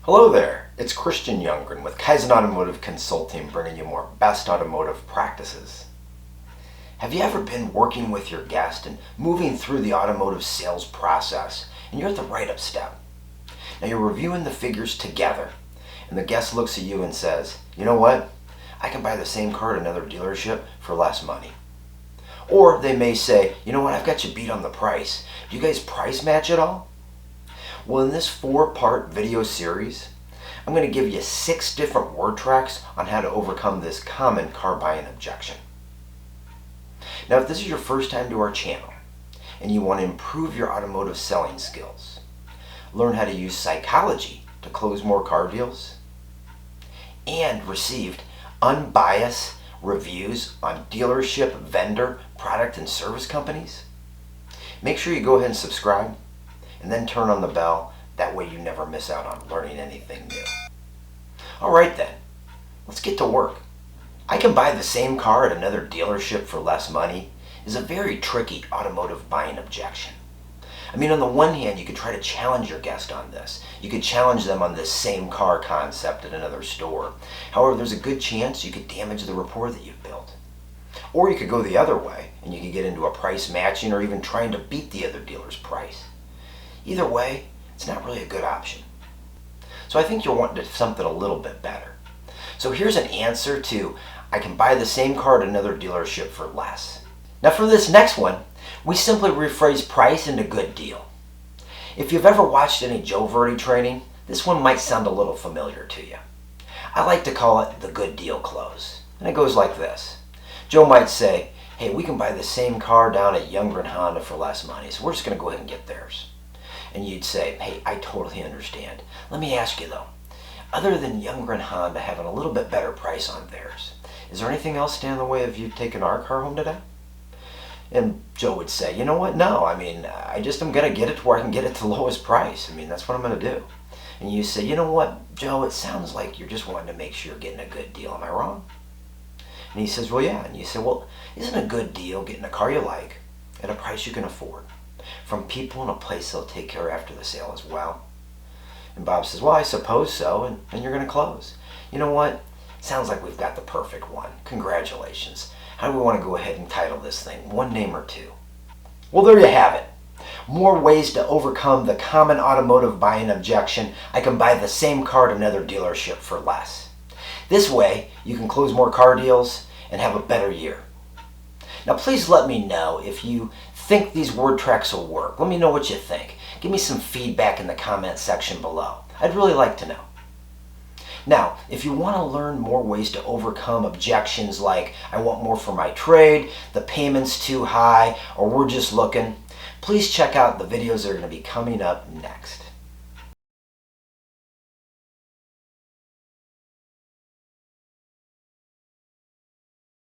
Hello there, it's Christian Youngren with Kaizen Automotive Consulting, bringing you more best automotive practices. Have you ever been working with your guest and moving through the automotive sales process and you're at the write-up step? Now you're reviewing the figures together and the guest looks at you and says, you know what, I can buy the same car at another dealership for less money. Or they may say, you know what, I've got you beat on the price. Do you guys price match at all? Well, in this 4-part video series, I'm going to give you 6 different word tracks on how to overcome this common car buying objection. Now, if this is your first time to our channel and you want to improve your automotive selling skills, learn how to use psychology to close more car deals, and received unbiased reviews on dealership, vendor, product, and service companies, make sure you go ahead and subscribe and then turn on the bell. That way you never miss out on learning anything new. Alright then, let's get to work. I can buy the same car at another dealership for less money is a very tricky automotive buying objection. I mean, on the one hand, you could try to challenge your guest on this. You could challenge them on this same car concept at another store. However, there's a good chance you could damage the rapport that you've built. Or you could go the other way and you could get into a price matching or even trying to beat the other dealer's price. Either way, it's not really a good option. So I think you're wanting something a little bit better. So here's an answer to, I can buy the same car at another dealership for less. Now for this next one, we simply rephrase price into good deal. If you've ever watched any Joe Verdi training, this one might sound a little familiar to you. I like to call it the good deal close. And it goes like this. Joe might say, hey, we can buy the same car down at Youngren Honda for less money, so we're just going to go ahead and get theirs. And you'd say, hey, I totally understand. Let me ask you though, other than Youngren Honda having a little bit better price on theirs, is there anything else stand in the way of you taking our car home today? And Joe would say, you know what, no, I mean, I'm going to get it to where I can get it to the lowest price. I mean, that's what I'm going to do. And you say, you know what, Joe, it sounds like you're just wanting to make sure you're getting a good deal. Am I wrong? And he says, well, yeah. And you say, well, isn't a good deal getting a car you like at a price you can afford from people in a place they'll take care of after the sale as well? And Bob says, well, I suppose so, and you're going to close. You know what? Sounds like we've got the perfect one. Congratulations. How do we want to go ahead and title this thing? One name or two? Well, there you have it. More ways to overcome the common automotive buying objection. I can buy the same car at another dealership for less. This way, you can close more car deals and have a better year. Now, please let me know if you think these word tracks will work. Let me know what you think. Give me some feedback in the comment section below. I'd really like to know. Now, if you want to learn more ways to overcome objections like, I want more for my trade, the payment's too high, or we're just looking, please check out the videos that are going to be coming up next.